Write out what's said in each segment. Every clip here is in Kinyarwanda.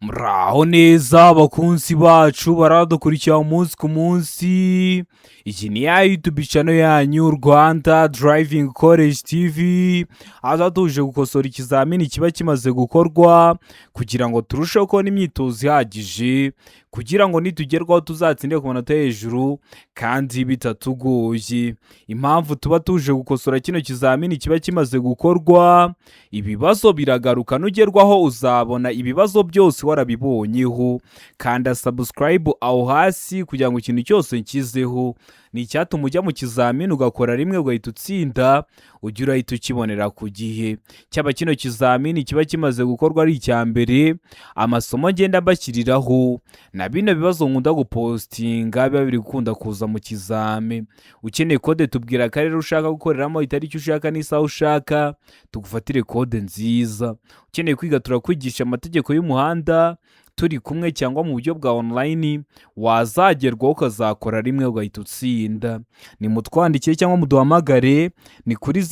Muraho neza abakunzi bacu baradukurikira umunsi ku munsi. Iki ni ya YouTube channel yanyu Rwanda Driving College TV. Aza tuje gukosora ikizamini kiba kimaze gukorwa kugira ngo turusheho kubona imyitozo ihagije, kugira ngo nitugerwaho tuzatsinde ku manota hejuru kandi bitatugoye. Impamvu tuba tuje gukosora kino kizamini kiba kimaze gukorwa, ibibazo biragaruka, nugerwaho uzabona ibibazo byose warabibonyeho. Kanda subscribe aho hasi kugira ngo ikintu cyose nkizeho ni icyatuma ujya mu kizamini ugakora rimwe ugahita utsinda, ujya urahita ukibonera ku gihe. Cyaba kino kizamini kiba kimaze gukorwa ari icya mbere, amasomo ngenda mbashyiriraho na bino bibazo nkunda gupostinga biba biri gukunda kuza mu kizame. Ukeneye kode tubwira akarere ushaka gukoreramo, itariki ushaka n'isaha ushaka, tugufatire kode nziza. Ukeneye kwiga turakwigisha amategeko y'umuhanda turi kumwe cyangwa mu buryo bwa online, wazagerwaho ukazakora rimwe ugahita utsinda. Ni mutwandikire cyangwa muduhamagare, ni kuri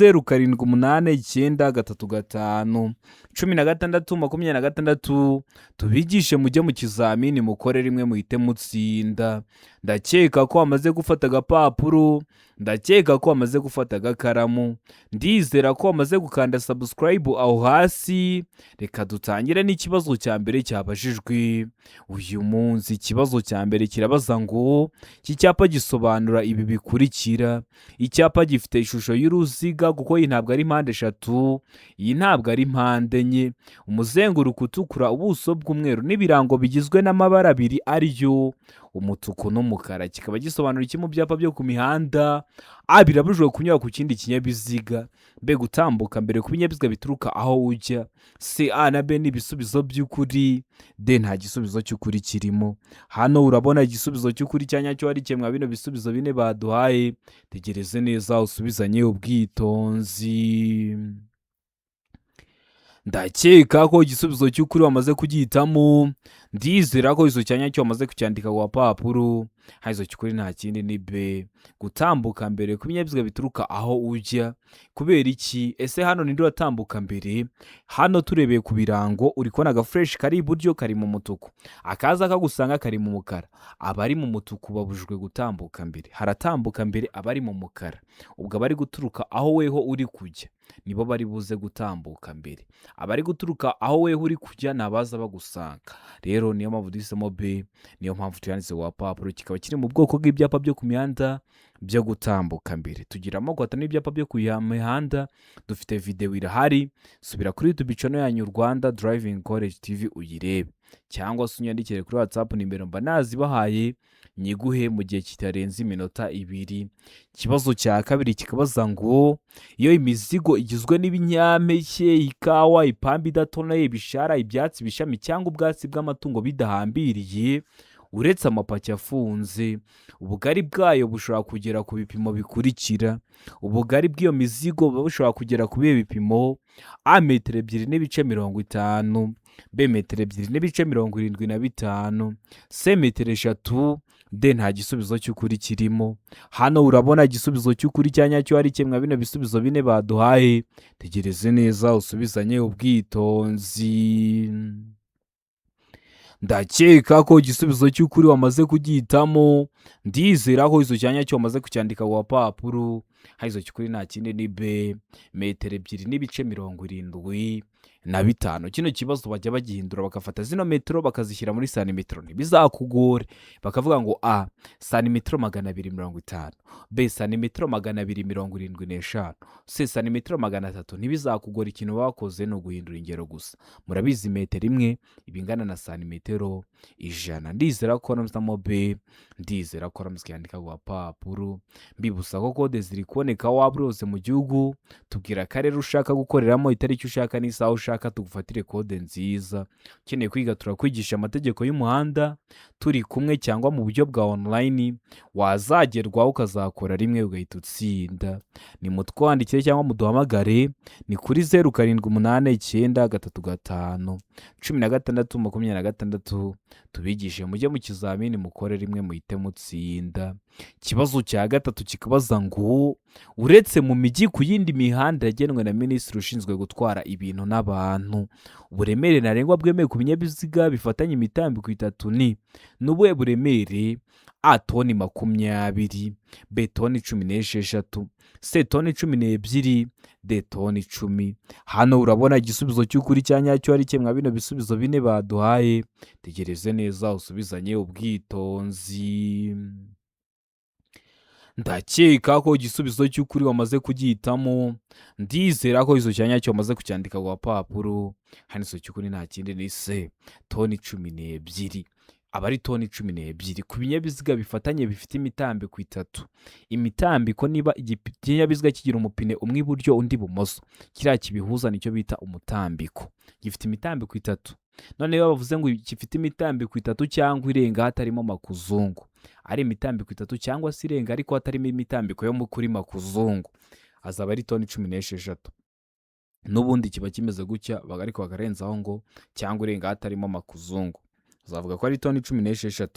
0789351626 tubigishe mujye mu kizamini mukore rimwe muhite mutsinda. Ndakeka ko wamaze gufata agapapuro, ndakeka ko wamaze gufata agakaramu, ndizera ko wamaze gukanda subscribe aho hasi. Reka dutangire n'ikibazo cya mbere cyabajijwe uyu munsi. Ikibazo cya mbere kirabaza ngo iki cyapa gisobanura ibi bikurikira. Icyapa gifite ishusho y'uruziga kuko iyi ntabwo ari mpande eshatu, iyi ntabwo ari mpande enye, umuzenguruko utukura, ubuso bw'umweru n'ibirango bigizwe n'amabara abiri ariyo umutuku n'umukara. Kikaba gisobanura iki mu byapa byo ku mihanda? Birabujijwe kunyura ku kindi kinyabiziga. B, gutambuka mbere ku binyabiziga bituruka aho ujya. C, A na B ni ibisubizo by'ukuri. D, nta gisubizo cy'ukuri kirimo. Hano urabona igisubizo cy'ukuri cya nyacyo ari kimwe bino bisubizo bine baduhaye. Tegereze neza usubizanye ubwitonzi. Ndakeka ko igisubizo cy'ukuri wamaze kugihitamo, ndizera ko izo cyanya cyo wamaze kucyandika ku papuro. Izo cy'ukuri nta kindi ni B, gutambuka mbere ku binyabiziga bituruka aho ujya. Kubera iki? Ese hano ninde uratambuka mbere? Hano turebeye ku birango uri kubona agafresh kari iburyo kari mu mutuku, akaza kagusanga kari mu mukara. Abari mu mutuku babujijwe gutambuka mbere, haratambuka mbere abari mu mukara. Ubwo abari guturuka aho weho uri kujya nibo bari buze gutambuka mbere, abari guturuka aho weho uri kujya nabaza bagusanga. Rero niyo mpamvu duhisemo B, niyo mpamvu tuyanditse ku papuro. Kikaba kiri mu bwoko bw'ibyapa byo ku mihanda byo gutambuka mbere. Tugira amoko atanu y'ibyapa byo ku mihanda, dufite video irahari. Subira kuri YouTube channel yanyu Rwanda Driving College TV uyirebe, cyangwa se unyandikire kuri WhatsApp nimero mba nazibahaye nyiguhe mu gihe kitarenze iminota 2. Ikibazo cya kabiri kikabaza ngo iyo imizigo igizwe n'ibinyampeke, ikawa, ipamba idatonoye, ibishara, ibyatsi, ibishami cyangwa ubwatsi bw'amatungo bidahambiriye uretse amapaki afunze, ubugari bwayo bushobora kugera ku bipimo bikurikira. Ubugari bw'iyo mizigo bushobora kugera ku bihe bipimo: A, metero 2.50, B, metero 2.75, C, metero 3, D, nta gisubizo cy'ukuri kirimo. Hano urabona igisubizo cy'ukuri cya nyacyo ari kimwe bino bisubizo bine baduhaye. Tegereze neza usubizanye ubwitonzi. Ndakeka ko igisubizo cy'ukuri wamaze kugihitamo, ndizera ko izo cyanya cyo wamaze kucyandika ku papuro. Izo cy'ukuri nta kindi ni B, metero 2.75. Kino kibazo bajya bagihindura bakafata zino metero bakazishyira muri santimetero, ntibizakugore. Bakavuga ngo A, santimetero 250, B, santimetero 275, C, santimetero 300. Ntibizakugora, ikintu bakoze no guhindura ingero gusa. Murabizi metero imwe ibingana na santimetero 100. Ndizera ko namuzamo B, ndizera ko namuzikandika ku papuro. Mbibusa ko kode ziri kuboneka wabrose mu gihugu. Tubwira akarere ushaka gukoreramo, itariki ushaka n'isaha ushaka, tugufatire kode nziza. Ukeneye kwiga turakwigisha amategeko y'umuhanda turi kumwe cyangwa mu buryo bwa online, wazagerwaho ukazakora rimwe ugahita utsinda. Ni mutwandikire cyangwa muduhamagare, ni kuri 0789351626 tubigishe mujye mu kizamini mukore rimwe muhite mutsinda. Ikibazo cya gatatu kikabaza ngo uretse mu mijyi ku yindi mihanda yagenwe na minisitiri ushinzwe gutwara ibintu n'abantu abantu. Uburemere ntarengwa bwemewe ku binyabiziga bifatanye imitambiko itatu ni ubuhe buremere? A toni 20, B toni 16, C toni 12, D toni 10. Hano urabona igisubizo cy'ukuri cya nyacyo ari kimwe bino bisubizo bine baduhaye. Tegereze neza usubizanye ubwitonzi. Ndakeka ko igisubizo cy'ukuri wamaze kugihitamo. Ndizera ko izo cyanya cyo wamaze kucyandika ku papuro. Hano izo cy'ukuri nta kindi ni C toni 12. Aba ari toni 12 ku binyabiziga bifatanye bifite imitambiko itatu. Imitambiko niba ikinyabiziga kigira umupine umwe iburyo undi ibumoso, kiriya kibihuza nicyo bita umutambiko. Gifite imitambiko itatu. None iyo bavuze ngo gifite imitambiko itatu cyangwa irenga hatarimo makuzungu, ari imitambiko itatu cyangwa se irenga ariko hatarimo imitambiko yo kuri makuzungu, azaba ari toni 16. N'ubundi kiba kimeze gutya ariko bakarenzaho ngo cyangwa irenga hatarimo makuzungu, uzavuga ko ari toni 16.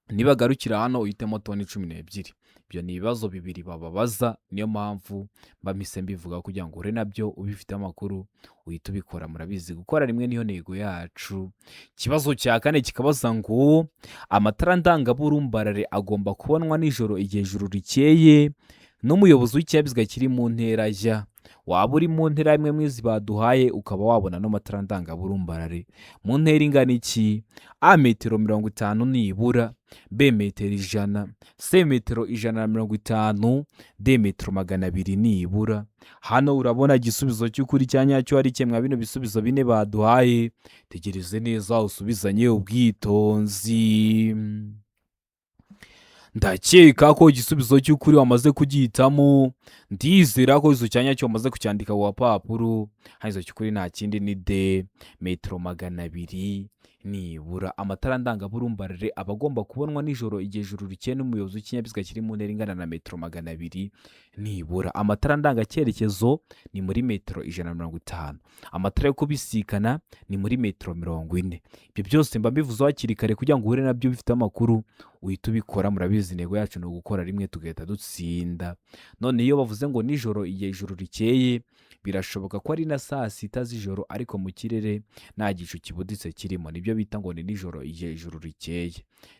Niba garukira hano uhitemo toni 12. Ibyo ni ibibazo bibiri bababaza, niyo mpamvu mbamise mbivuga kugira ngo ure nabyo ubifite amakuru uhita ubikora. Murabizi gukora rimwe niyo ntego yacu. Ikibazo cya kane kikabaza ngo amatara ndangaburumbarare agomba kubonwa nijoro igihe ijuru rikeye n'umuyobozi w'ikinyabiziga kiri mu ntera ya. Waba uri mu ntera imwe mwizi baduhaye ukaba wabona no matara ndangaburumbarare mu ntera ingana iki? A metero 50 nibura, B metero 100, C metero 150, D metero 200 nibura. Hano urabona igisubizo cy'ukuri cya nyacyo ari kimwe bino bisubizo bine baduhaye. Tegereze neza usubizanye ubwitonzi. Ndakeka ko igisubizo cy'ukuri wamaze kugihitamo. Ndizera ko izo cyanya cyo wamaze kucyandika ku papuro. Haizo cy'ukuri nta kindi ni D metero 200 nibura. Amatara ndangaburumbarare aba agomba kubonwa nijoro igihe ijuru rikeye n'umuyobozi w'ikinyabiziga kiri mu ntera ingana na metero 200 nibura. Amatara ndangacyerekezo ni muri metero 150. Amatara yo kubisikana ni muri metero 40. Ibyo byose mba mbivuze hakiri kare kugira ngo uhure nabyo bifite amakuru uhita ubikora. Murabizi intego yacu ni ugukora rimwe tugahita dutsinda. None iyo bavuze ngo nijoro igihe ijuru rikeye, birashoboka ko ari na saa 6 z'ijoro ariko mu kirere nta gicu kibuditse kirimo, nibyo bita ngo ni nijoro igihe ijuru rikeye.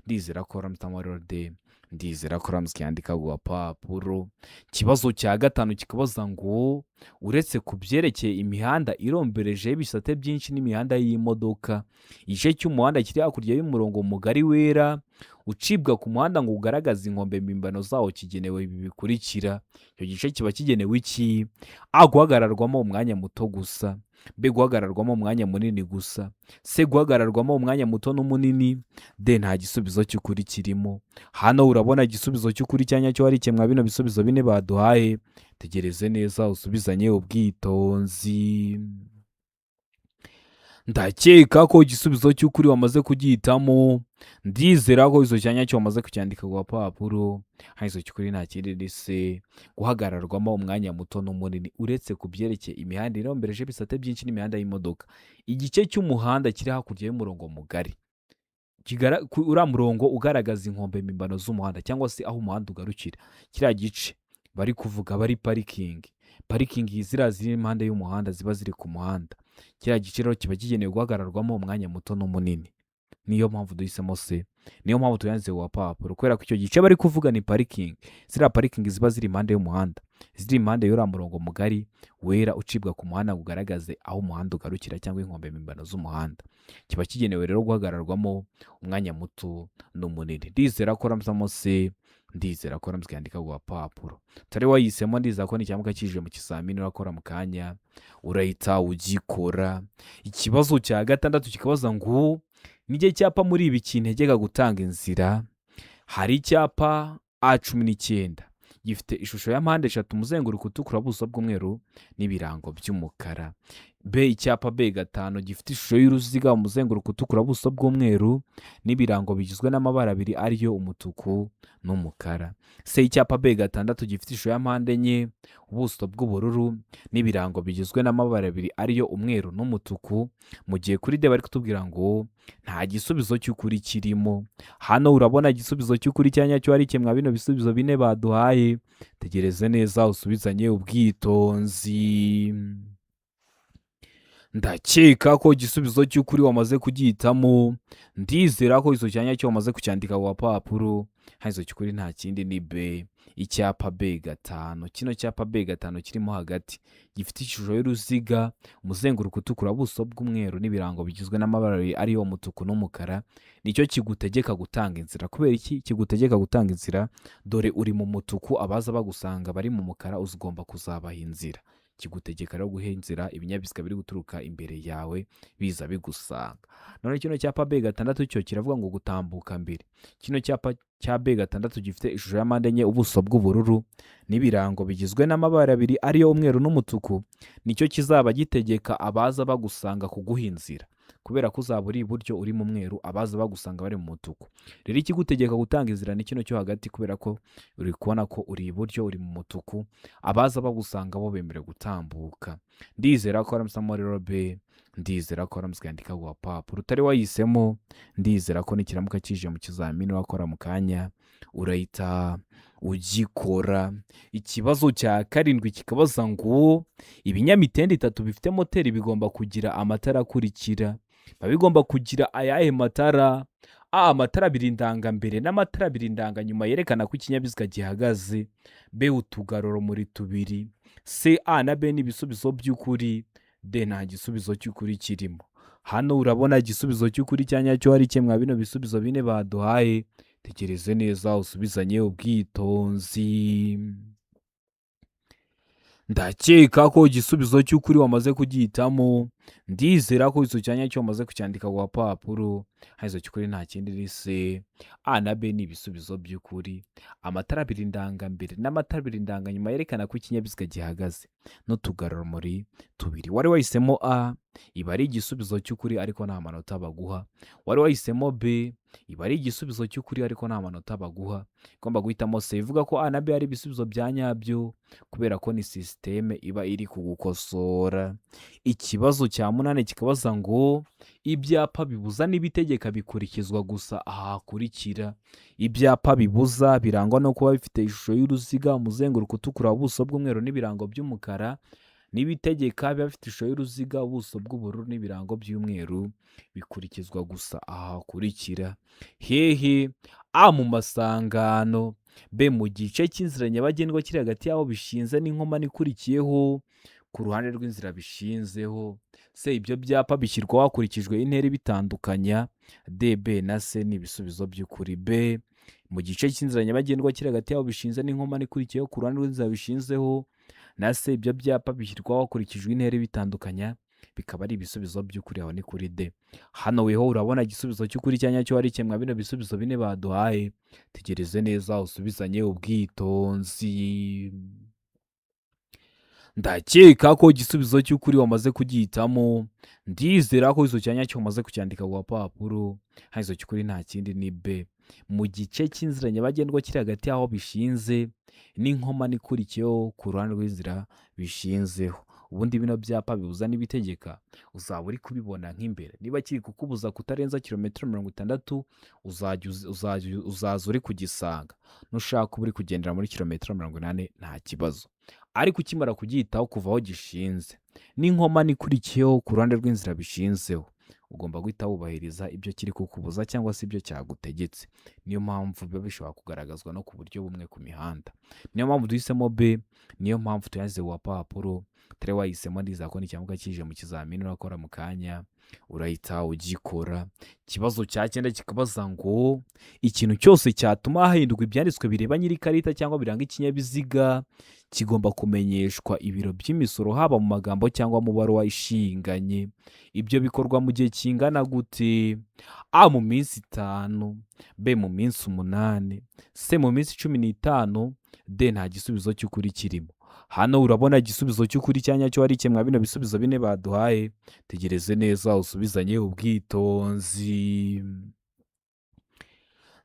Ndizera ko ramutamarode, ndizera ko ramukiyandika ku papuro. Kibazo cya gatanu kikabaza ngo uretse ku byerekeye imihanda irombereje y'ibisate byinshi n'imihanda y'imodoka, igice cy'umuhanda kiri hakurya y'umurongo mugari wera ucibwa ku muhanda ngo ugaragaze inkombe mpimbano zawo kigenewe ibi bikurikira. Icyo gice kiba kigenewe iki? A guhagararwamo umwanya muto gusa, B guhagararwamo umwanya munini gusa, C guhagararwamo umwanya muto n'umunini, D nta gisubizo cy'ukuri kirimo. Hano urabona igisubizo cy'ukuri cya nyacyo ari kimwe bino bisubizo bine baduhaye. Tegereze neza usubizanye ubwitonzi. Ndakeka ko igisubizo cy'ukuri wamaze kugihitamo. Ndizera ko izo cyanya cyo wamaze kucyandika ku papuro. Haizo cy'ukuri nta kindi ni C guhagararwamo umwanya muto n'umunini. Uretse ku byerekeye imihanda irombereje ibisate byinshi n'imihanda y'imodoka, igice cy'umuhanda kiri hakurya y'umurongo mugari, uriya murongo ugaragaza inkombe mpimbano z'umuhanda cyangwa se aho umuhanda ugarukira, kiriya gice bari kuvuga bari parikingi ziriya ziri impande y'umuhanda ziba ziri ku muhanda. Kiriya gice rero kiba kigenewe guhagararwamo umwanya muto n'umunini. Niyo mpamvu duhisemo C, niyo mpamvu tuyanditse ku papuro, kubera ko icyo gice bari kuvuga ni parikingi. Ziriya parikingi ziba ziri impande y'umuhanda, ziri impande y'uriya murongo mugari wera ucibwa ku muhanda ngo ugaragaze aho umuhanda ugarukira cyangwa inkombe mpimbano z'umuhanda. Kiba kigenewe rero guhagararwamo umwanya muto n'umunini. Ndizera ko ramuzamo C, ndizera ko ramuzikandika ku papuro. Tari wayisemo ndizera ko n'icyamuka kije mu kizamini urakora mu kanya urahita ugikora. Ikibazo cya gatandatu kikabaza ngo n'igihe cyapa muri ibi kintegeka gutanga inzira. Hari icyapa A19 gifite ishusho ya mpande 3, umuzenguruko utukura, buso bw'umweru n'ibirango by'umukara. B icyapa B5 gifite ishusho y'uruziga, umuzenguruko utukura, buso bw'umweru n'ibirango bigizwe n'amabara abiri ariyo umutuku n'umukara. C icyapa B6 gifite ishusho ya mpande enye, ubuso bw'ubururu n'ibirango bigizwe n'amabara abiri ariyo umweru n'umutuku. Mu gihe kuri D bari kutubwira ngo nta gisubizo cy'ukuri kirimo. Hano urabona igisubizo cy'ukuri cya nyacyo ari kimwe bino bisubizo bine baduhaye. Tegereze neza usubizanye ubwitonzi. ndakeka ko igisubizo cy'ukuri wamaze kugihitamo, ndizera ko icyo cyanya cyo wamaze kucyandika ku gapapuro, icyo cy'ukuri nta kindi ni B, icyapa B5. Kino cyapa B5 kirimo hagati gifite ishusho y'uruziga, umuzenguruko utukura, ubuso bw'umweru n'ibirango bigizwe n'amabara ariyo umutuku n'umukara. Nicyo kigutegeka gutanga inzira. Kubera iki kigutegeka gutanga inzira? Dore uri mu mutuku, abaza bagusanga bari mu mukara ugomba kuzabaha inzira. Kigutegeka rero guha inzira ibinyabiziga biri guturuka imbere yawe biza bigusanga. None kino cyapa B6 cyo kiravuga ngo gutambuka mbere. Kino cyapa cya B6 gifite ishusho ya mpande enye, ubuso bw'ubururu n'ibirango bigizwe n'amabara abiri ariyo umweru n'umutuku. Nicyo kizaba gitegeka abaza bagusanga kuguha inzira, kubera ko uzaba uri iburyo uri mu mweru, abaza bagusanga bari mu mutuku. Rero ikigutegeka gutanga inzira ni kino cyo hagati, kubera ko uri kubona ko uri iburyo uri mu mutuku, abaza bagusanga bo bemerewe gutambuka. Ndizera ko waramusamo rero B, ndizera ko waramusikandika ku gapapuro. Utari wahisemo, ndizera ko nikiramuka kije mu kizamini wakora mu kanya urahita ugikora. Ikibazo cya 7 kikabaza ngo ibinyamitende 3 bifite moteri bigomba kugira amatara akurikira. Bigomba kugira ayahe matara? A, amatara abiri ndangambere n'amatara abiri ndanganyuma yerekana ko ikinyabiziga gihagaze. B, utugarurumuri tubiri. C, A na B ni ibisubizo by'ukuri. D, nta gisubizo cy'ukuri kirimo. Hano urabona igisubizo cy'ukuri cyanyacyo ari kimwe bino bisubizo bine baduhaye. Tekereze neza usubizanye ubwitonzi. Ndakeka ko igisubizo cy'ukuri wamaze kugihitamo, ndizera ko icyo cyanya cyo wamaze kucyandika ku gapapuro. Icyo cy'ukuri nta kindi ni C, A na B ni ibisubizo by'ukuri. Amatara abiri ndangambere n'amatara abiri ndanganyuma yerekana ko ikinyabiziga gihagaze, n'utugarurumuri tubiri. Wari wahisemo A, iba ari igisubizo cy'ukuri ariko nta manota baguha. Wari wahisemo B, iba ari igisubizo cy'ukuri ariko nta manota baguha. Ugomba guhitamo C, ivuga ko A na B ari ibisubizo bya nyabyo, kubera ko ni sisiteme iba iri kugukosora. Ikibazo cya 8 kikabaza ngo ibyapa bibuza n'ibitegeka bikurikizwa gusa aha hakurikira. Ibyapa bibuza birangwa no kuba bifite ishusho y'uruziga, umuzenguruko utukura, ubuso bw'umweru n'ibirango by'umukara. N'ibitegeka biba bifite ishusho y'uruziga, ubuso bw'ubururu n'ibirango by'umweru. Bikurikizwa gusa aha hakurikira. Hehe? A, mu masangano. B, mu gice cy'inzira nyabagendwa kiri hagati y'aho bishinze n'inkomane ikurikiyeho ku ruhande rw'inzira bishinzeho. C, ibyo byapa bishyirwa hakurikijwe intera bitandukanya. D, B na C ni ibisubizo by'ukuri. B, mu gice cy'inzira nyabagendwa kiri hagati y'aho bishinze n'inkomane ikurikiyeho ku ruhande rw'inzira bishinzeho. Na C, ibyo byapa bishyirwaho hakurikijwe intera bitandukanya. Bikaba ari ibisubizo by'ukuri, aho ni kuri D. Hano weho urabona igisubizo cy'ukuri cyanyacyo ari kimwe bino bisubizo bine baduhaye. Tegereze neza usubizanye ubwitonzi. Ndakeka ko igisubizo cy'ukuri wamaze kugihitamo, ndizera ko icyo cyanya cyo wamaze kucyandika ku gapapuro. Icyo cy'ukuri nta kindi ni B, mu gice cy'inzira nyabagendwa kiri hagati y'aho bishinze n'inkomane ikurikiyeho ku ruhande rw'inzira bishinzeho. Ubundi bino byapa bibuza n'ibitegeka uzaba uri kubibona nk'imbere. Niba kiri kukubuza kutarenza kilometero 60, uzaza uri kugisanga. Nushaka uri kugendera muri kilometero 80 nta kibazo. Ariko ukimara kugihitaho kuva aho gishinze n'inkomane ikurikiyeho ku ruhande rw'inzira bishinzeho, ugomba guhita wubahiriza ibyo kiri kukubuza cyangwa se ibyo cyagutegetse. Niyo mpamvu biba bishobora kugaragazwa no ku buryo bumwe ku mihanda. Niyo mpamvu duhisemo B, niyo mpamvu tuyanze ku gapapuro. Tare wahisemo, ndizera ko nicyamuka kije mu kizamini urakora mu kanya urahita ugikora. Ikibazo cya 9 kikabaza ngo ikintu cyose cyatuma hahindurwa ibyanditswe bireba nyiri karita cyangwa biranga ikinyabiziga kigomba kumenyeshwa ibiro by'imisoro, haba mu magambo cyangwa mu baruwa ishinganye. Ibyo bikorwa mu gihe kingana gute? A, mu minsi 5. B, mu minsi 8. C, mu minsi 15. D, nta gisubizo cy'ukuri kirimo. Hano urabona igisubizo cy'ukuri cyanyacyo ari kimwe bino bisubizo bine baduhaye. Tegereze neza usubizanye ubwitonzi.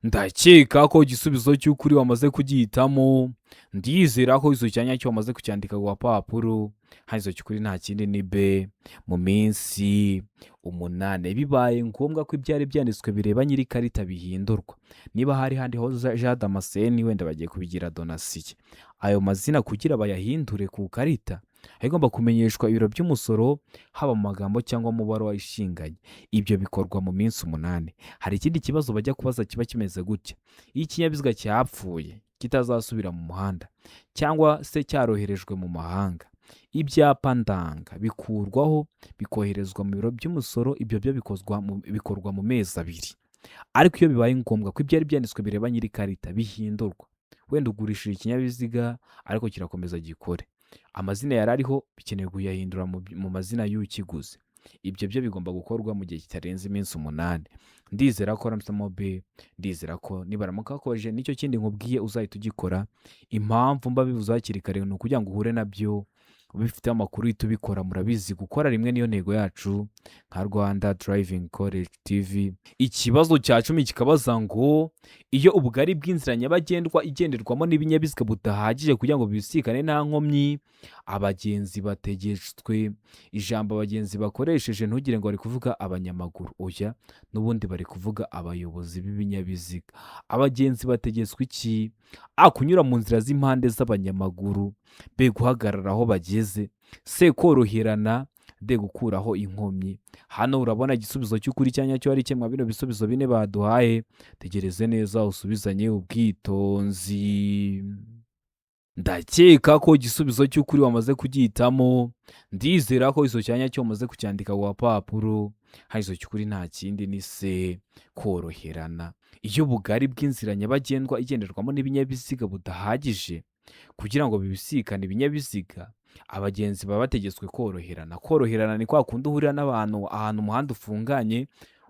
Ndakeka ko igisubizo cy'ukuri wamaze kugihitamo, ndizera ko icyo cyanya cyo wamaze kucyandika ku gapapuro. Icyo cy'ukuri nta kindi ni B, mu minsi 8. Bibaye ngombwa ko ibyari byanditswe bireba nyiri karita bihindurwa. Niba hari handiho Jean Damascene wenda bagiye kubigira Donatien, ayo mazina kugira bayahindure ku karita igomba kumenyeshwa ibiro by'umusoro haba mu magambo cyangwa mu baruwa ishinganye. Ibyo bikorwa mu minsi 8. Hari ikindi kibazo bajya kubaza kiba kimeze gutya: iyo ikinyabiziga cyapfuye kitazasubira mu muhanda cyangwa se cyaroherejwe mu mahanga, ibyapa ndanga bikurwaho bikoherezwa mu biro by'umusoro. Ibyo byo bikorwa mu mezi 2. Ariko iyo bibaye ngombwa ko ibyari byanditswe bireba nyir'ikarita bihindurwa, wenda ugurishije ikinyabiziga ariko kirakomeza gikore, amazina yari ariho bikenewe kuyahindura mu mazina y'ukiguze. Ibyo byo bigomba gukorwa mu gihe kitarenze iminsi 8. Ndizera ko Mobe, ndizera ko nibaramuka bakoresheje n'icyo kindi nkubwiye uzahita ugikora. Impamvu mba bivuze hakiri kare ni ukugira ngo uhure nabyo ubifite amakuru uhita ubikora. Murabizi gukora rimwe niyo ntego yacu nka Rwanda Driving College TV. Ikibazo cya 10 kikabaza ngo iyo ubugari bw'inzira nyabagendwa igenderwamo n'ibinyabiziga budahagije kugira ngo bibisikane nta nkomyi, abagenzi bategetswe. Ijambo abagenzi bakoresheje ntugire ngo bari kuvuga abanyamaguru, oya, n'ubundi bari kuvuga abayobozi b'ibinyabiziga. Abagenzi bategetswe iki? Kunyura mu nzira z'impande z'abanyamaguru, be guhagarara aho bageze, se koroherana, de gukuraho inkomyi. Hano urabona igisubizo cy'ukuri cyanya cyo ari kimwe bino bisubizo 4 baduhaye. Tegereze neza usubizanye ubwitonzi. Ndakeka ko igisubizo cy'ukuri wamaze kugihitamo. Ndizera ko izo cyanya cyo wamaze kucyandika ku papuro. Izo cy'ukuri nta kindi ni se koroherana. Iyo ubugari bw'inzira nyabagendwa igenderwamo n'ibinyabiziga budahagije kugira ngo bibisikane ibinyabiziga, abagenzi baba bategetswe koroherana. Koroherana ni kwa kundi uhurira n'abantu ahantu umuhanda ufunganye,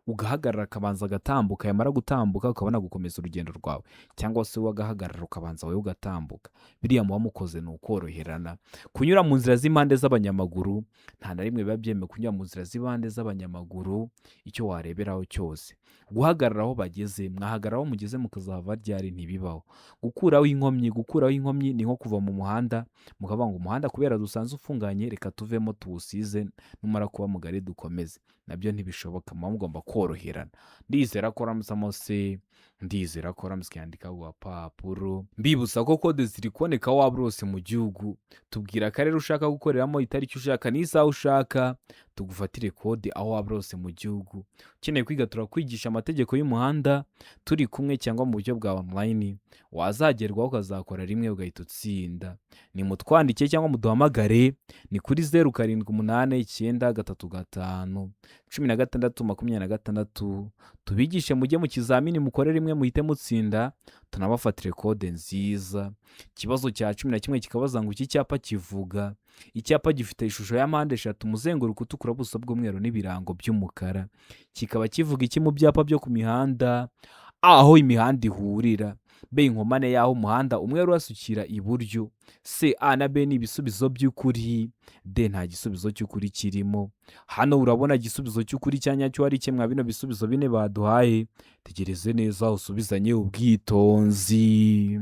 ugahagarara akabanza agatambuka, yamara gutambuka ukabona gukomeza urugendo rwawe, cyangwa se wagahagarara ukabanza wowe ugatambuka. Biriya muba mukoze ni ukoroherana. Kunyura mu nzira z'impande z'abanyamaguru, nta na rimwe biba byemewe kunyura mu nzira z'impande z'abanyamaguru icyo wareberaho cyose. Guhagarara aho bageze, mwahagarara aho mugeze mukazahava ryari, ntibibaho. Gukuraho inkomyi ni nko kuva mu muhanda mukavuga ngo umuhanda kubera dusanze ufunganye reka tuvemo tuwusize, numara kuba mugari dukomeze. Nabyo ntibishoboka, muba mugomba koroherana. Ndizera ko ramusamo se, ndizera ko ramusikandika ku papuro. Mbibutsa ko kode ziri kuboneka waba urose mu gihugu. Tubwira akarere ushaka gukoreramo, itariki ushaka n'isaha ushaka, tugufatire kode aho waba urose mu gihugu. Ukeneye kwiga turakwigisha amategeko y'umuhanda turi kumwe cyangwa mu buryo bwa online. Wazagerwaho ukazakora rimwe ugahita utsinda. Ni mutwandike cyangwa muduhamagare, ni kuri 0788351626. Tubigishe mujye mu kizamini mukore rimwe muhite mutsinda, tunabafatire kode nziza. Ikibazo cya 11 kikabaza ngo iki cyapa kivuga. Icyapa gifite ishusho ya mpande 3, umuzenguruko utukura, ubuso bw'umweru n'ibirango by'umukara. Kikaba kivuga iki mu byapa byo ku mihanda? Aho imihanda ihurira, B inkomane y'aho umuhanda umwe urasukira iburyo, C A na B ni ibisubizo by'ukuri, D nta gisubizo cy'ukuri kirimo. Hano urabona igisubizo cy'ukuri cyanya cyo ari kimwe bino bisubizo 4 baduhaye. Tegereze neza usubizanye ubwitonzi.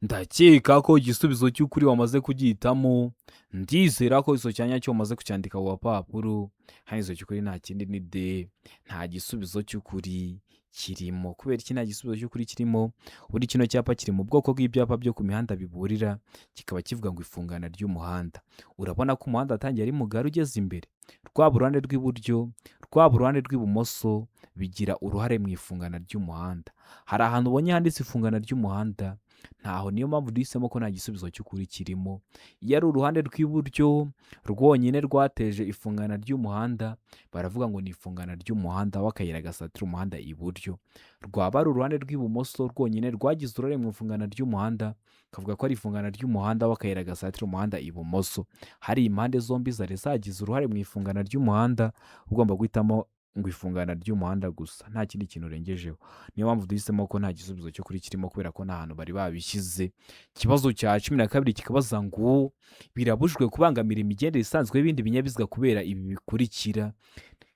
Ndakeka ko igisubizo cy'ukuri wamaze kugihitamo. Ndizera ko izo cyanya cyo wamaze kucyandika ku papuro. Izo cy'ukuri nta kindi ni D, nta gisubizo cy'ukuri kirimo. Kubera iki nta gisubizo cy'ukuri kirimo? Buri kino cyapa kiri mu bwoko bw'ibyapa byo ku mihanda biburira, kikaba kivuga ngo ifungana ry'umuhanda. Urabona ko umuhanda atangiye ari mugari ugeze imbere, rwaba uruhande rw'iburyo rwaba uruhande rw'ibumoso bigira uruhare mu ifungana ry'umuhanda. Hari ahantu ubonye handitse ifungana ry'umuhanda, ntaho. Niyo mpamvu duhisemo ko nta gisubizo cy'ukuri kirimo. Iyo ari uruhande rw'iburyo rwonyine rwateje ifungana ry'umuhanda, baravuga ngo ni ifungana ry'umuhanda w'akayira gasatira umuhanda iburyo. Rwaba ari uruhande rw'ibumoso rwonyine rwagize uruhare mu ifungana ry'umuhanda, kavuga ko ari ifungana ry'umuhanda w'akayira gasatira umuhanda ibumoso. Hari impande zombi zari zagize uruhare mu ifungana ry'umuhanda, ugomba guhitamo ngo ifungana ry'umuhanda gusa, nta kindi kintu urengejeho. Niyo mpamvu duhisemo ko nta gisubizo cyo kuri kirimo, kubera ko nta hantu bari babishyize. Ikibazo cya 12 kikabaza ngo birabujwe kubangamira imigendere isanzwe y'ibindi binyabiziga kubera ibi bikurikira.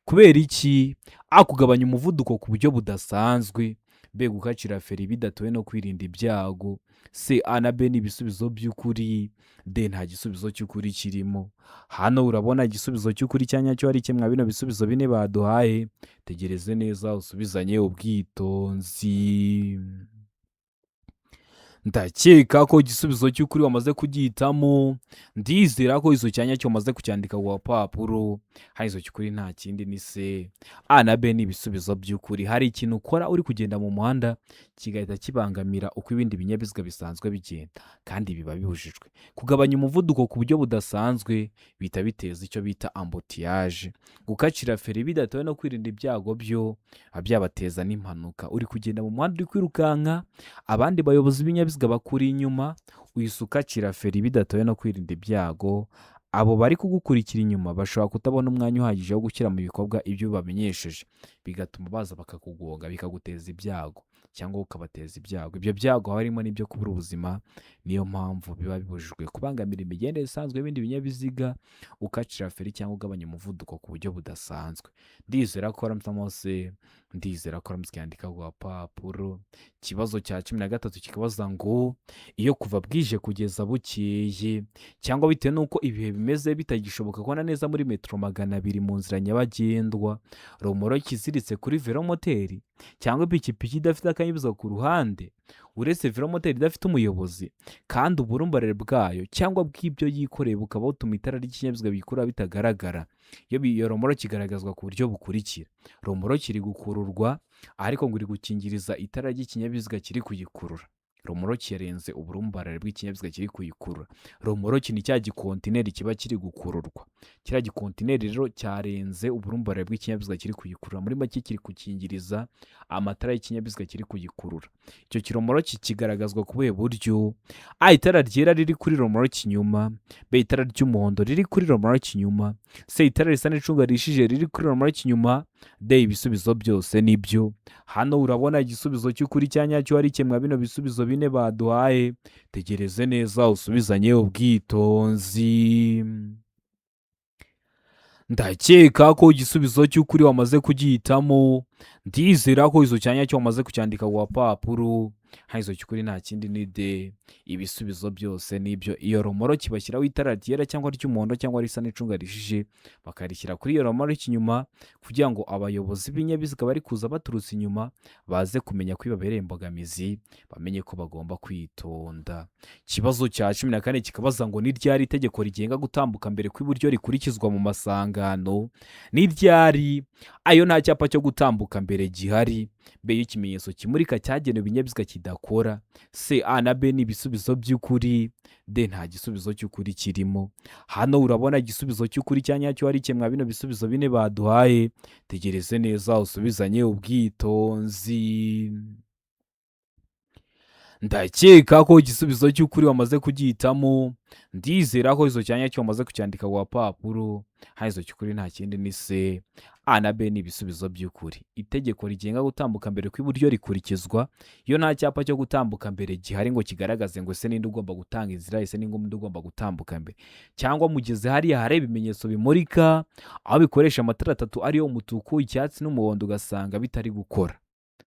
Kubera iki? Kugabanya umuvuduko ku buryo budasanzwe, B gukacira feri bidatuwe no kwirinda ibyago, C A na B ni ibisubizo by'ukuri, D nta gisubizo cy'ukuri kirimo. Hano urabona igisubizo cy'ukuri cyanya cyo ari kimwe bino bisubizo 4 baduhaye. Tegereze neza usubizanye ubwitonzi. ndakeka ko igisubizo cy'ukuri wamaze kugihitamo. Ndizera ko izo cyanya cyo wamaze kucyandika ku gapapuro. Hari izo cy'ukuri nta kindi ni se. A na B ni ibisubizo by'ukuri. Hari ikintu ukora uri kugenda mu muhanda kigahita kibangamira uko ibindi binyabiziga bisanzwe bigenda, kandi biba bibujijwe. Kugabanya umuvuduko ku buryo budasanzwe bihita biteza icyo bita ambutiyage. Gukacira feri bidatewe no kwirinda ibyago byo byabateza n'impanuka. Uri kugenda mu muhanda uri kwirukanka, abandi bayobozi b'ibinyabiziga bakuri inyuma, uhise ukacira feri bidatewe no kwirinda ibyago. Abo bari kugukurikira inyuma bashobora kutabona umwanya uhagije wo gushyira mu bikorwa ibyo bamenyesheje, bigatuma baza bakakugonga bikaguteza ibyago cyangwa ukabateza ibyago. Ibyo byago harimo n'ibyo kubura ubuzima. Niyo mpamvu biba bibujijwe kubangamira imigendere isanzwe y'ibindi binyabiziga, ukacira feri cyangwa ugabanya umuvuduko ku buryo budasanzwe. Ndizera ko se, ndizera ko yandika ku gapapuro. Ikibazo cya 13 kikabaza ngo iyo kuva bwije kugeza bukeye cyangwa bitewe n'uko ibihe bimeze bitagishoboka kubona neza muri metero 200 mu nzira nyabagendwa, romoroki iziritse kuri velomoteri cyangwa ipikipiki idafite akanyabiziga ku ruhande, uretse velomoteri idafite umuyobozi, kandi uburumbarare bwayo cyangwa bw'ibyo yikoreye bukaba butuma itara ry'ikinyabiziga bikura bitagaragara. Iyo romoroki igaragazwa ku buryo bukurikira: romoroki iri gukururwa ariko ngo iri gukingiriza itara ry'ikinyabiziga kiri kuyikurura. Romoroki yarenze uburumbarare bw'ikinyabiziga kiri kuyikurura. Romoroki ni cya gikontineri kiba kiri gukururwa. Kiriya gikontineri rero cyarenze uburumbarare bw'ikinyabiziga kiri kuyikurura. Muri make kiri gukingiriza amatara y'ikinyabiziga kiri kuyikurura. Icyo kiromoroki kigaragazwa ku buhe buryo: A, itara ryera riri kuri romoroki inyuma; B, itara ry'umuhondo riri kuri romoroki inyuma; C, itara risa n'icunga rishije riri kuri romoroki inyuma; D, ibisubizo byose nibyo. Hano urabona igisubizo cy'ukuri cya nyacyo ari kimwe bino bisubizo bine baduhaye. Tegereze neza usubizanye ubwitonzi. Ndakeka ko igisubizo cy'ukuri wamaze kugihitamo. Ndizera ko izo cyanya cyo wamaze kucyandika ku gapapuro. Hari izo cy'ukuri nta kindi ni D. Ibisubizo byose nibyo. Iyo romoroki bashyiraho itara ryera cyangwa ry'umuhondo cyangwa risa n'icunga rishije, bakarishyira kuri iyo romoroki inyuma kugira ngo abayobozi b'ibinyabiziga bari kuza baturutse inyuma baze kumenya ko ibabereye imbogamizi, bamenye ko bagomba kwitonda. Ikibazo cya 14 kikabaza ngo ni ryari itegeko rigenga gutambuka mbere kw'iburyo rikurikizwa mu masangano? Ni ryari? Ayo nta cyapa cyo gutambuka mbere gihari. B, ikimenyetso kimurika cyagenewe ibinyabiziga kidakora. C, A na B ni ibisubizo by'ukuri. D, nta gisubizo cy'ukuri kirimo. Hano urabona igisubizo cy'ukuri cya nyacyo ari kimwe bino bisubizo bine baduhaye. Tegereze neza usubizanye ubwitonzi. Ndakeka ko igisubizo cy'ukuri wamaze kugihitamo. Ndizera ko izo cyanya cyo wamaze kucyandika ku gapapuro. Hari izo cy'ukuri nta kindi ni C. A na B ni ibisubizo by'ukuri. Itegeko rigenga gutambuka mbere kw'iburyo rikurikizwa iyo nta cyapa cyo gutambuka mbere gihari ngo kigaragaze ngo ese ninde ugomba gutanga inzira, ese ninde ugomba gutambuka mbere, cyangwa mugeze hariya hari ibimenyetso bimurika aho bikoresha amatara 3 ariyo umutuku, icyatsi n'umuhondo, ugasanga bitari gukora,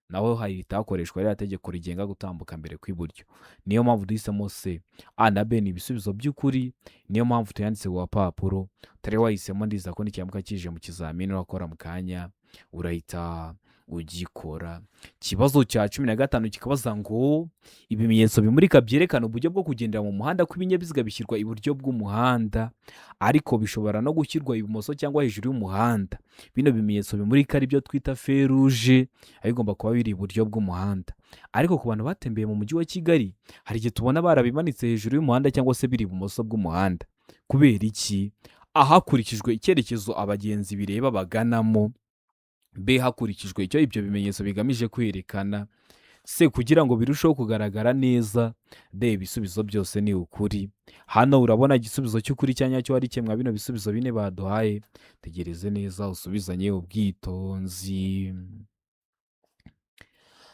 naho hahita hakoreshwa rya tegeko rigenga gutambuka mbere kw'iburyo. Niyo mpamvu duhisemo C. A na B ni ibisubizo by'ukuri. Niyo mpamvu tuyanditse ku gapapuro. Utari wahisemo ndiza ko n'ikiyamuka kije mu kizamini urakora mu kanya urahita ugikora. Ikibazo cya 15 kikabaza ngo ibimenyetso bimurika byerekana uburyo bwo kugendera mu muhanda kw'ibinyabiziga bishyirwa iburyo bw'umuhanda, ariko bishobora no gushyirwa ibumoso cyangwa hejuru y'umuhanda. Bino bimenyetso bimurika ari byo twita feruje, bigomba kuba biri iburyo bw'umuhanda. Ariko ku bantu batembeye mu mujyi wa Kigali, hari igihe tubona barabimanitse hejuru y'umuhanda cyangwa se biri ibumoso bw'umuhanda. Kubera iki? Ahakurikijwe icyerekezo abagenzi bireba baganamo. B, hakurikijwe icyo ibyo bimenyetso bigamije kwerekana. C, kugira ngo birusheho kugaragara neza. D, ibisubizo byose ni ukuri. Hano urabona igisubizo cy'ukuri cya nyacyo ari kimwe bino bisubizo bine baduhaye. Tegereze neza usubizanye ubwitonzi.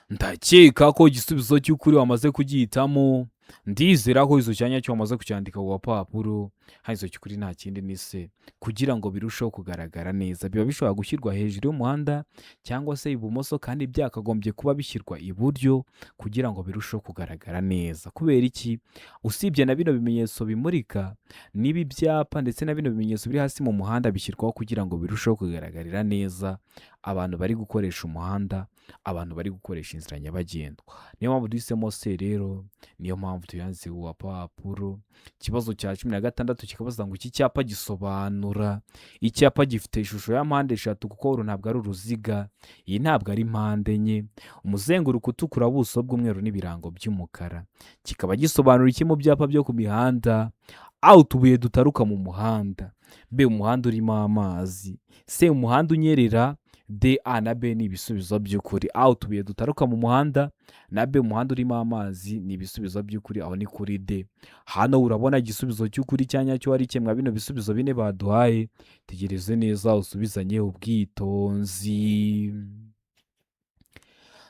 Ndakeka ko igisubizo cy'ukuri wamaze kugihitamo. Ndizera ko izo cyanya cyo wamaze kucyandika ku gapapuro. Hari izo cy'ukuri nta kindi ni C. Kugira ngo birusheho kugaragara neza, biba bishobora gushyirwa hejuru y'umuhanda cyangwa se ibumoso, kandi byakagombye kuba bishyirwa iburyo kugira ngo birusheho kugaragara neza. Kubera iki? Usibye na bino bimenyetso bimurika, n'ibi byapa ndetse na bino bimenyetso biri hasi mu muhanda bishyirwaho kugira ngo birusheho kugaragarira neza abantu bari gukoresha umuhanda, abantu bari gukoresha inzira nyabagendwa. Niyo mpamvu duhisemo se rero, niyo mpamvu tuyanditse ku gapapuro. Ikibazo cya 16 kikabaza ngo iki cyapa gisobanura. Icyapa gifite ishusho ya mpande eshatu kuko uru ntabwo ari uruziga, iyi ntabwo ari mpande enye, umuzenguruko utukura, ubuso bw'umweru n'ibirango by'umukara. Kikaba gisobanura iki mu byapa byo ku mihanda? A, utubuye dutaruka mu muhanda. B, umuhanda urimo amazi. C, umuhanda unyerera. D, A na B ni ibisubizo by'ukuri. A, utubuye dutaruka mu muhanda, na B, umuhanda urimo amazi ni ibisubizo by'ukuri, aho ni kuri D. Hano urabona igisubizo cy'ukuri cya nyacyo ari kimwe bino bisubizo bine baduhaye. Tegereze neza usubizanye ubwitonzi.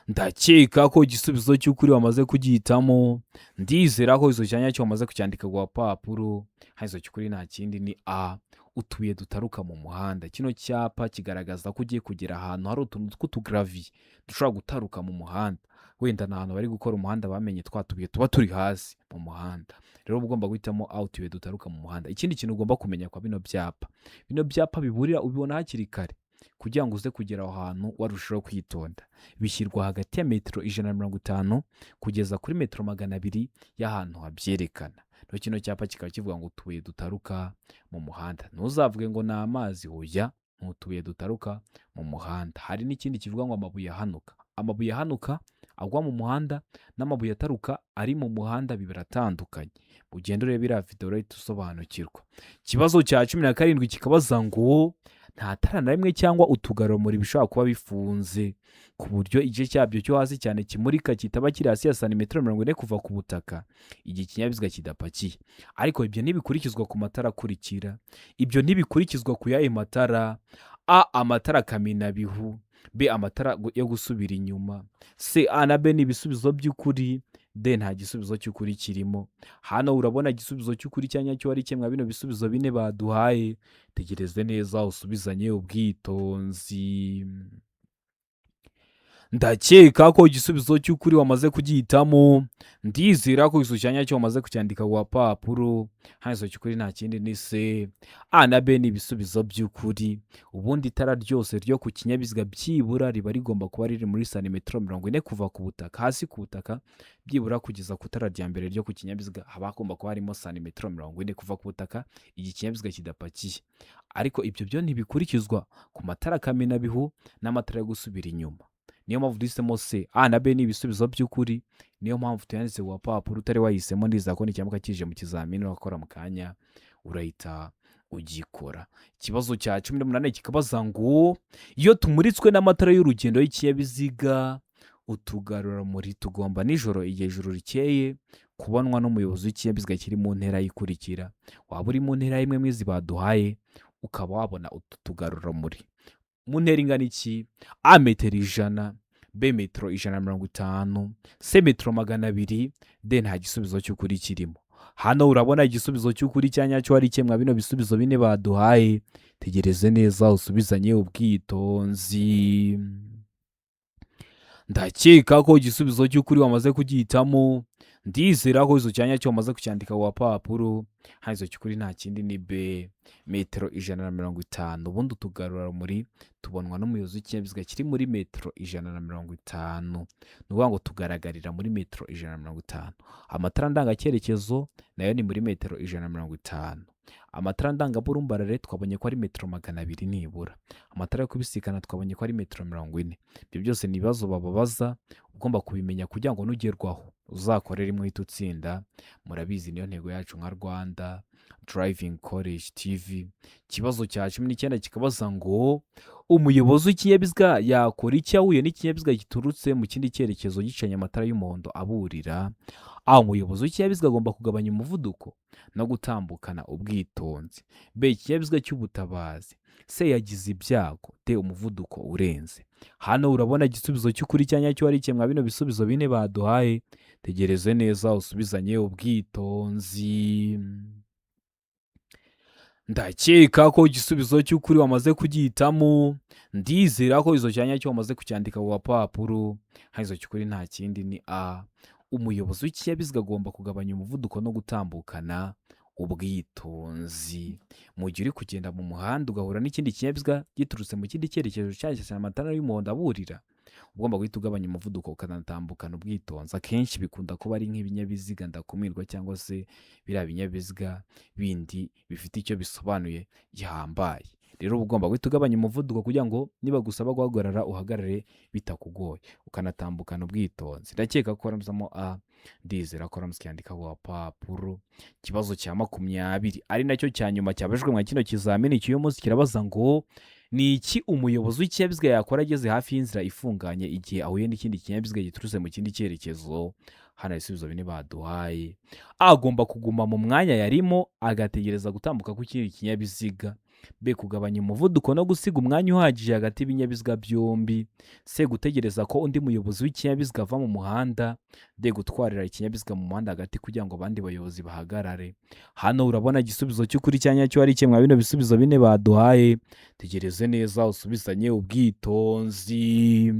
Ndakeka ko igisubizo cy'ukuri wamaze kugihitamo. Ndizera ko izo cyanya cyo wamaze kucyandika ku gapapuro. Izo cy'ukuri nta kindi ni A, utubuye dutaruka mu muhanda. Kino cyapa kigaragaza ko ugiye kugera ahantu hari utuntu tw'utugaraviye dushobora gutaruka mu muhanda. Wenda ni ahantu bari gukora umuhanda bamenye twatubuye tuba turi hasi mu muhanda. Rero ugomba guhitamo A, utubuye dutaruka mu muhanda. Ikindi kintu ugomba kumenya kwa bino byapa biburira ubibona hakiri kare kugira ngo uze kugera aho hantu warushaho kwitonda. Bishyirwa hagati ya metero 150 kugeza kuri metero 200 y'ahantu habyerekana. Rero kino cyapa kikaba kivuga ngo utubuye dutaruka mu muhanda. Ntuzavuge ngo ni amazi, hoya, ni utubuye dutaruka mu muhanda. Hari n'ikindi kivuga ngo amabuye ahanuka. Amabuye ahanuka agwa mu muhanda n'amabuye ataruka ari mu muhanda biratandukanye. Ugenda ureba iriya video rero usobanukirwa. Ikibazo cya 17 kikabaza ngo nta tara na rimwe cyangwa utugarurumuri bishobora kuba bifunze ku buryo igice cyabyo cyo hasi cyane kimurika kitaba kiri hasi ya santimetero 40 kuva ku butaka igihe ikinyabiziga kidapakiye. Ariko ibyo ntibikurikizwa ku matara akurikira. Ibyo ntibikurikizwa ku yahe matara? A, amatara kaminabihu. B, amatara yo gusubira inyuma. C, A na B ni ibisubizo by'ukuri. D, nta gisubizo cy'ukuri kirimo. Hano urabona igisubizo cy'ukuri cya nyacyo ari kimwe bino bisubizo bine baduhaye. Tegereze neza usubizanye ubwitonzi. Ndakeka ko igisubizo cy'ukuri wamaze kugihitamo. Ndizera ko izo cyanya cyo wamaze kucyandika ku gapapuro. Izo cy'ukuri nta kindi ni C, A na B ni ibisubizo by'ukuri. Ubundi itara ryose ryo ku kinyabiziga byibura riba rigomba kuba riri muri santimetero 40 kuva ku butaka, hasi ku butaka byibura kugeza ku itara rya mbere ryo ku kinyabiziga haba hagomba kuba harimo santimetero 40 kuva ku butaka igihe ikinyabiziga kidapakiye. Ariko ibyo byo ntibikurikizwa ku matara kamenabihu n'amatara yo gusubira inyuma. Niyo mpamvu duhisemo C, A na B ni ibisubizo by'ukuri. Niyo mpamvu tuyanditse ku gapapuro. Utari wahisemo ndiza ko n'icyamuka kije mu kizamini wakora mu kanya urahita ugikora. Ikibazo cya 18 kikabaza ngo iyo tumuritswe n'amatara y'urugendo y'ikinyabiziga, utugarurumuri tugomba nijoro igihe ijuru rikeye kubonwa n'umuyobozi w'ikinyabiziga kiri mu ntera yikurikira. Waba uri mu ntera y'imwe mwizi baduhaye ukaba wabona utu tugarurumuri mu ntera ingana iki? A, metero 100. B, metero 150. C, metero 200. D, nta gisubizo cy'ukuri kirimo. Hano urabona igisubizo cy'ukuri cya nyacyo ari kimwe bino bisubizo bine baduhaye. Tegereze neza usubizanye ubwitonzi. Ndakeka ko igisubizo cy'ukuri wamaze kugihitamo. Ndizera ko izo cyanya cyo wamaze kucyandika ku gapapuro. Izo cy'ukuri nta kindi ni B, metero 150. Ubundi utugarurumuri tubonwa n'umuyobozi w'ikinyabiziga kiri muri metero 150. Ni ukuvuga ngo tugaragarira muri metero 150. Amatara ndangacyerekezo nayo ni muri metero 150. Amatara ndangaburumbarare twabonye ko ari metero 200 nibura. Amatara yo kubisikana twabonye ko ari metero 40. Ibyo byose ni ibibazo bababaza ugomba kubimenya kugira ngo nugerwaho uzakorera rimwe uhita utsinda. Murabizi niyo ntego yacu nka Rwanda Driving College TV. Ikibazo cya 19 kikabaza ngo umuyobozi w'ikinyabiziga yakora iki ahuye n'ikinyabiziga giturutse mu kindi cyerekezo gicanye amatara y'umuhondo aburira? A, umuyobozi w'ikinyabiziga agomba kugabanya umuvuduko no gutambukana ubwitonzi. B, ikinyabiziga cy'ubutabazi. C, yagize ibyago. D, umuvuduko urenze. Hano urabona igisubizo cy'ukuri cya nyacyo ari kimwe bino bisubizo bine baduhaye. Tegereze neza usubizanye ubwitonzi. Ndakeka ko igisubizo cy'ukuri wamaze kugihitamo. Ndizera ko izo cyanya cyo wamaze kucyandika ku gapapuro. Izo cy'ukuri nta kindi ni A, umuyobozi w'ikinyabiziga agomba kugabanya umuvuduko no gutambukana ubwitonzi. Mu gihe uri kugenda mu muhanda ugahura n'ikindi kinyabiziga giturutse mu kindi cyerekezo cyashyize amatara y'umuhondo aburira, ugomba guhita ugabanya umuvuduko ukanatambukana ubwitonzi. Akenshi bikunda kuba ari nk'ibinyabiziga ndakumirwa cyangwa se biriya binyabiziga bindi bifite icyo bisobanuye gihambaye. Rero uba ugomba guhita ugabanya umuvuduko kugira ngo nibagusaba guhagarara uhagarare bitakugoye, ukanatambukana ubwitonzi. Ndakeka ko waramuzamo ndizera ko waramutse yandika ku gapapuro. Ikibazo cya 20 ari nacyo cya nyuma cyabajwe mwa kino kizamini cy'uyu munsi kirabaza ngo ni iki umuyobozi w'ikinyabiziga yakora ageze hafi y'inzira ifunganye igihe ahuye n'ikindi kinyabiziga giturutse mu kindi cyerekezo. Hano ibisubizo bine baduhaye. Agomba kuguma mu mwanya yarimo agategereza gutambuka kw'ikindi kinyabiziga. B. Kugabanya umuvuduko no gusiga umwanya uhagije hagati y'ibinyabiziga byombi. C. Gutegereza ko undi muyobozi w'ikinyabiziga ava mu muhanda. D. Gutwarira ikinyabiziga mu muhanda hagati kugira ngo abandi bayobozi bahagarare. Hano urabona igisubizo cy'ukuri cya nyacyo ari kimwe bino bisubizo bine baduhaye. Tegereze neza usubizanye ubwitonzi.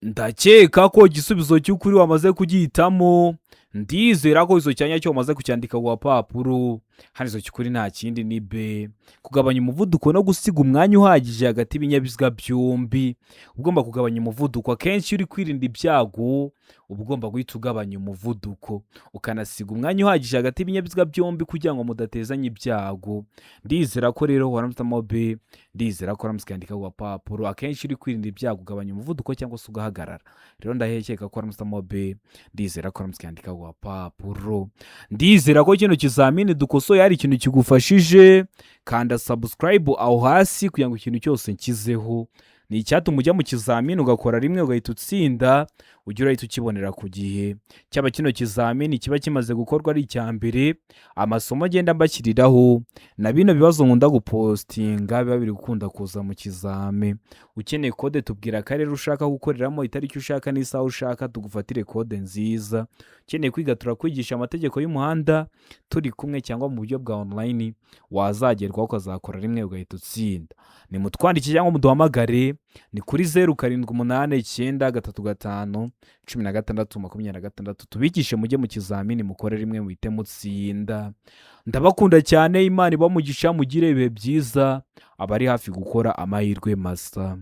Ndakeka ko igisubizo cy'ukuri wamaze kugihitamo. Ndizera ko izo cyanya cyo wamaze kucyandika ku gapapuro. Hano izo cy'ukuri nta kindi ni B. Kugabanya umuvuduko no gusiga umwanya uhagije hagati y'ibinyabiziga byombi. Ugomba kugabanya umuvuduko. Akenshi uri kwirinda ibyago uba ugomba guhita ugabanya umuvuduko ukanasiga umwanya uhagije hagati y'ibinyabiziga byombi kugira ngo mudatezanya ibyago. Ndizera ko rero waramutamo B. Ndizera ko waramutse yandika ku gapapuro. Akenshi uri kwirinda ibyago ugabanya umuvuduko cyangwa se ugahagarara. Rero ndahekeka ko waramutamo B. Ndizera ko waramutse yandika ku gapapuro. Ndizera ko kino kizamini dukosoye hari ikintu kigufashije. Kanda subscribe aho hasi kugira ngo ikintu cyose nkizeho. Ni icyatuma ujya mu kizamini ugakora rimwe ugahita utsinda, ujya urahita ukibonera ku gihe. Cyaba kino kizamini kiba kimaze gukorwa ari icya mbere, amasomo agenda mbashyiriraho na bino bibazo nkunda gupostinga biba biri gukunda kuza mu kizame. Ukeneye kode tubwira akarere ushaka gukoreramo, itariki ushaka n'isaha ushaka, tugufatire kode nziza. Ukeneye kwiga turakwigisha amategeko y'umuhanda turi kumwe cyangwa mu buryo bwa online, wazagerwaho ukazakora rimwe ugahita utsinda. Ni mutwandike cyangwa muduhamagare, ni kuri 0789351626 tubigishe mujye mu kizamini mukore rimwe muhite mutsinda. Ndabakunda cyane. Imana ibahe umugisha, mugire ibihe byiza. Abari hafi gukora amahirwe masa.